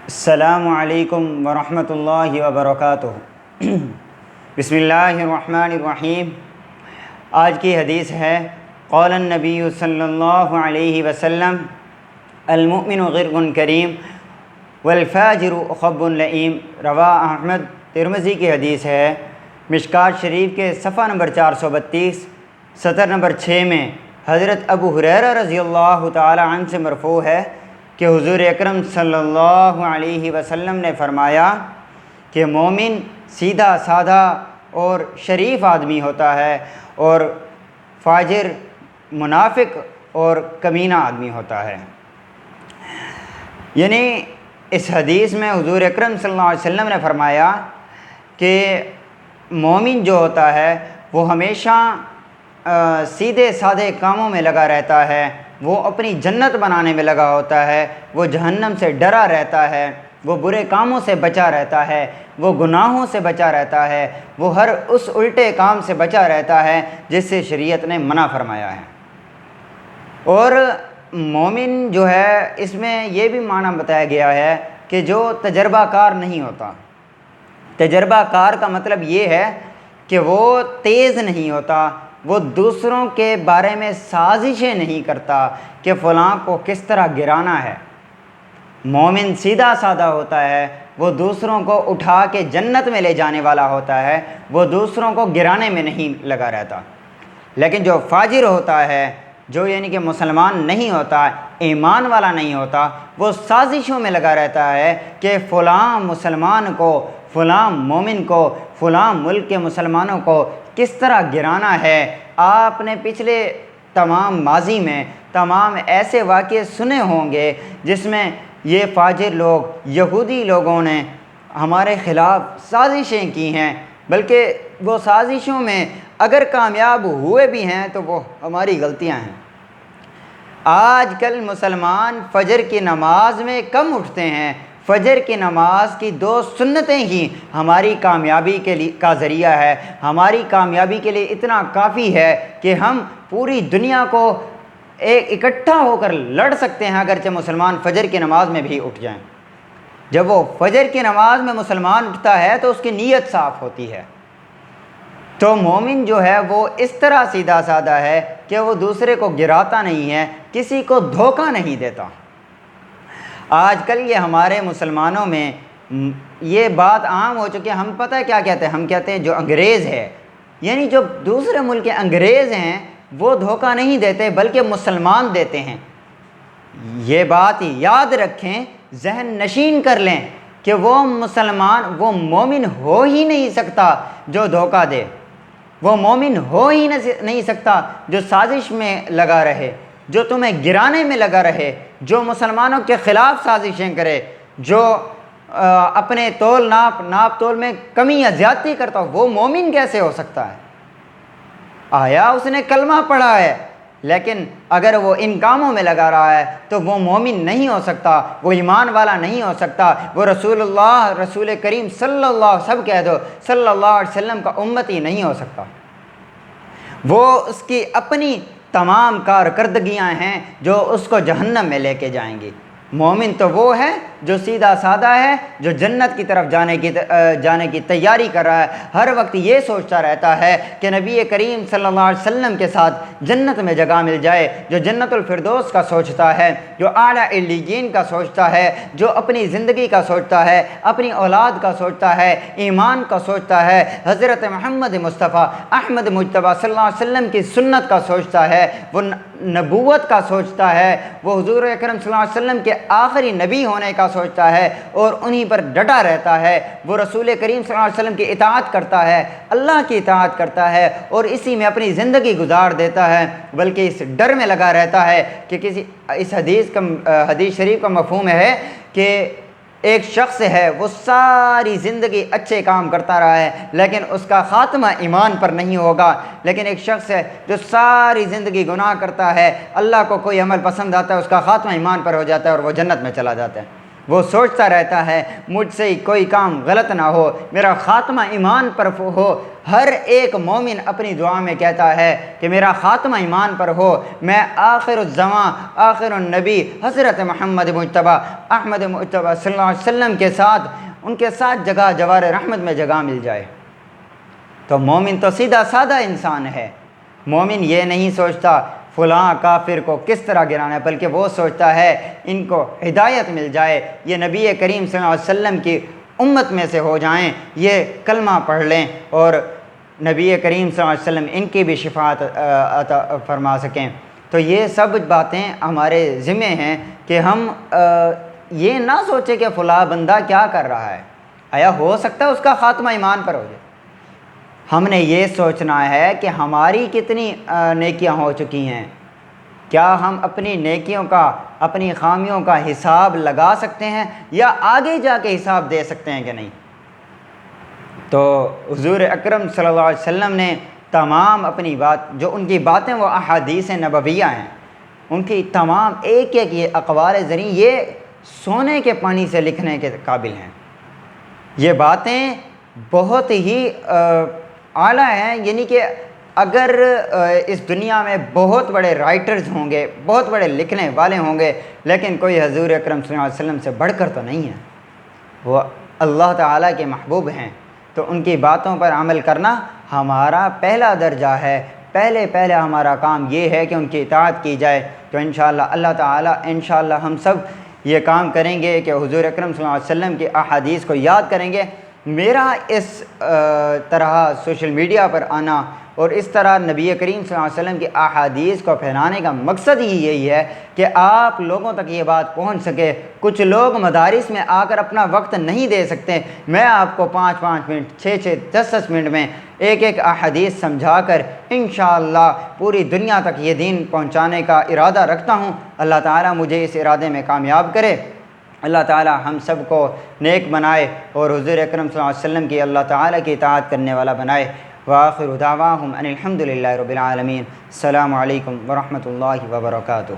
السلام علیکم ورحمۃ اللہ وبرکاتہ۔ بسم اللہ الرحمن الرحیم۔ آج کی حدیث ہے قول النبی صلی اللہ علیہ وسلم المؤمن غرق کریم والفاجر خب لئیم۔ رواہ احمد۔ ترمذی کی حدیث ہے۔ مشکات شریف کے صفحہ نمبر 432 سطر نمبر 6 میں حضرت ابو ہریرہ رضی اللہ تعالی عنہ سے مرفوع ہے کہ حضور اکرم صلی اللہ علیہ وسلم نے فرمایا کہ مومن سیدھا سادہ اور شریف آدمی ہوتا ہے اور فاجر منافق اور کمینہ آدمی ہوتا ہے۔ یعنی اس حدیث میں حضور اکرم صلی اللہ علیہ وسلم نے فرمایا کہ مومن جو ہوتا ہے وہ ہمیشہ سیدھے سادے کاموں میں لگا رہتا ہے، وہ اپنی جنت بنانے میں لگا ہوتا ہے، وہ جہنم سے ڈرا رہتا ہے، وہ برے کاموں سے بچا رہتا ہے، وہ گناہوں سے بچا رہتا ہے، وہ ہر اس الٹے کام سے بچا رہتا ہے جس سے شریعت نے منع فرمایا ہے۔ اور مومن جو ہے اس میں یہ بھی معنی بتایا گیا ہے کہ جو تجربہ کار نہیں ہوتا۔ تجربہ کار کا مطلب یہ ہے کہ وہ تیز نہیں ہوتا، وہ دوسروں کے بارے میں سازشیں نہیں کرتا کہ فلاں کو کس طرح گرانا ہے۔ مومن سیدھا سادہ ہوتا ہے، وہ دوسروں کو اٹھا کے جنت میں لے جانے والا ہوتا ہے، وہ دوسروں کو گرانے میں نہیں لگا رہتا۔ لیکن جو فاجر ہوتا ہے، جو یعنی کہ مسلمان نہیں ہوتا، ایمان والا نہیں ہوتا، وہ سازشوں میں لگا رہتا ہے کہ فلاں مسلمان کو، فلاں مومن کو، فلاں ملک کے مسلمانوں کو کس طرح گرانا ہے۔ آپ نے پچھلے تمام ماضی میں تمام ایسے واقعے سنے ہوں گے جس میں یہ فاجر لوگ، یہودی لوگوں نے ہمارے خلاف سازشیں کی ہیں، بلکہ وہ سازشوں میں اگر کامیاب ہوئے بھی ہیں تو وہ ہماری غلطیاں ہیں۔ آج کل مسلمان فجر کی نماز میں کم اٹھتے ہیں۔ فجر کی نماز کی 2 سنتیں ہی ہماری کامیابی کے لیے کا ذریعہ ہے، ہماری کامیابی کے لیے اتنا کافی ہے کہ ہم پوری دنیا کو اکٹھا ہو کر لڑ سکتے ہیں اگرچہ مسلمان فجر کی نماز میں بھی اٹھ جائیں۔ جب وہ فجر کی نماز میں مسلمان اٹھتا ہے تو اس کی نیت صاف ہوتی ہے۔ تو مومن جو ہے وہ اس طرح سیدھا سادہ ہے کہ وہ دوسرے کو گراتا نہیں ہے، کسی کو دھوکہ نہیں دیتا۔ آج کل یہ ہمارے مسلمانوں میں یہ بات عام ہو چکی ہے۔ ہم پتہ ہے کیا کہتے ہیں؟ ہم کہتے ہیں جو انگریز ہے، یعنی جو دوسرے ملک کے انگریز ہیں وہ دھوکہ نہیں دیتے بلکہ مسلمان دیتے ہیں۔ یہ بات یاد رکھیں، ذہن نشین کر لیں کہ وہ مسلمان، وہ مومن ہو ہی نہیں سکتا جو دھوکہ دے، وہ مومن ہو ہی نہیں سکتا جو سازش میں لگا رہے، جو تمہیں گرانے میں لگا رہے، جو مسلمانوں کے خلاف سازشیں کرے، جو اپنے ناپ تول میں کمی یا زیادتی کرتا ہو۔ وہ مومن کیسے ہو سکتا ہے؟ آیا اس نے کلمہ پڑھا ہے لیکن اگر وہ ان کاموں میں لگا رہا ہے تو وہ مومن نہیں ہو سکتا، وہ ایمان والا نہیں ہو سکتا، وہ رسول کریم سب کہہ دو صلی اللہ علیہ وسلم کا امتی نہیں ہو سکتا۔ وہ اس کی اپنی تمام کارکردگیاں ہیں جو اس کو جہنم میں لے کے جائیں گی۔ مومن تو وہ ہے جو سیدھا سادہ ہے، جو جنت کی طرف جانے کی تیاری کر رہا ہے، ہر وقت یہ سوچتا رہتا ہے کہ نبی کریم صلی اللہ علیہ وسلم کے ساتھ جنت میں جگہ مل جائے، جو جنت الفردوس کا سوچتا ہے، جو اعلیٰ علیین کا سوچتا ہے، جو اپنی زندگی کا سوچتا ہے، اپنی اولاد کا سوچتا ہے، ایمان کا سوچتا ہے، حضرت محمد مصطفیٰ احمد مجتبیٰ صلی اللہ علیہ وسلم کی سنت کا سوچتا ہے، وہ نبوت کا سوچتا ہے، وہ حضور اکرم صلی اللہ علیہ وسلم کے آخری نبی ہونے کا سوچتا ہے اور انہی پر ڈٹا رہتا ہے۔ وہ رسول کریم صلی اللہ علیہ وسلم کی اطاعت کرتا ہے، اللہ کی اطاعت کرتا ہے اور اسی میں اپنی زندگی گزار دیتا ہے، بلکہ اس ڈر میں لگا رہتا ہے کہ اس حدیث شریف کا مفہوم ہے کہ ایک شخص ہے وہ ساری زندگی اچھے کام کرتا رہا ہے لیکن اس کا خاتمہ ایمان پر نہیں ہوگا، لیکن ایک شخص ہے جو ساری زندگی گناہ کرتا ہے، اللہ کو کوئی عمل پسند آتا ہے، اس کا خاتمہ ایمان پر ہو جاتا ہے اور وہ جنت میں چلا جاتا ہے۔ وہ سوچتا رہتا ہے مجھ سے کوئی کام غلط نہ ہو، میرا خاتمہ ایمان پر ہو۔ ہر ایک مومن اپنی دعا میں کہتا ہے کہ میرا خاتمہ ایمان پر ہو، میں آخر الزمان آخر النبی حضرت محمد مجتبیٰ احمد مجتبیٰ صلی اللہ علیہ وسلم کے ساتھ، ان کے ساتھ جگہ جوار رحمت میں جگہ مل جائے۔ تو مومن تو سیدھا سادہ انسان ہے، مومن یہ نہیں سوچتا فلاں کافر کو کس طرح گرانا ہے، بلکہ وہ سوچتا ہے ان کو ہدایت مل جائے، یہ نبی کریم صلی اللہ علیہ وسلم کی امت میں سے ہو جائیں، یہ کلمہ پڑھ لیں اور نبی کریم صلی اللہ علیہ وسلم ان کی بھی شفاعت عطا فرما سکیں۔ تو یہ سب باتیں ہمارے ذمہ ہیں کہ ہم یہ نہ سوچیں کہ فلاں بندہ کیا کر رہا ہے، آیا ہو سکتا ہے اس کا خاتمہ ایمان پر ہو جائے۔ ہم نے یہ سوچنا ہے کہ ہماری کتنی نیکیاں ہو چکی ہیں، کیا ہم اپنی نیکیوں کا، اپنی خامیوں کا حساب لگا سکتے ہیں یا آگے جا کے حساب دے سکتے ہیں کہ نہیں۔ تو حضور اکرم صلی اللہ علیہ وسلم نے تمام اپنی بات، جو ان کی باتیں وہ احادیث نبویہ ہیں، ان کی تمام ایک ایک یہ اقوال زریں یہ سونے کے پانی سے لکھنے کے قابل ہیں۔ یہ باتیں بہت ہی اعلیٰ ہیں، یعنی کہ اگر اس دنیا میں بہت بڑے رائٹرز ہوں گے، بہت بڑے لکھنے والے ہوں گے، لیکن کوئی حضور اکرم صلی اللہ علیہ وسلم سے بڑھ کر تو نہیں ہے، وہ اللہ تعالیٰ کے محبوب ہیں۔ تو ان کی باتوں پر عمل کرنا ہمارا پہلا درجہ ہے، پہلے ہمارا کام یہ ہے کہ ان کی اطاعت کی جائے۔ تو انشاءاللہ اللہ تعالیٰ انشاءاللہ ہم سب یہ کام کریں گے کہ حضور اکرم صلی اللہ علیہ وسلم کی احادیث کو یاد کریں گے۔ میرا اس طرح سوشل میڈیا پر آنا اور اس طرح نبی کریم صلی اللہ علیہ وسلم کی احادیث کو پھیلانے کا مقصد ہی یہی ہے کہ آپ لوگوں تک یہ بات پہنچ سکے۔ کچھ لوگ مدارس میں آ کر اپنا وقت نہیں دے سکتے، میں آپ کو 5 منٹ 6 10 منٹ میں ایک ایک احادیث سمجھا کر انشاءاللہ پوری دنیا تک یہ دین پہنچانے کا ارادہ رکھتا ہوں۔ اللہ تعالیٰ مجھے اس ارادے میں کامیاب کرے، اللہ تعالیٰ ہم سب کو نیک بنائے اور حضور اکرم صلی اللہ علیہ وسلم کی اللہ تعالیٰ کی اطاعت کرنے والا بنائے۔ وآخر دعواہم ان الحمد للہ رب العالمین۔ السلام علیکم ورحمۃ اللہ وبرکاتہ۔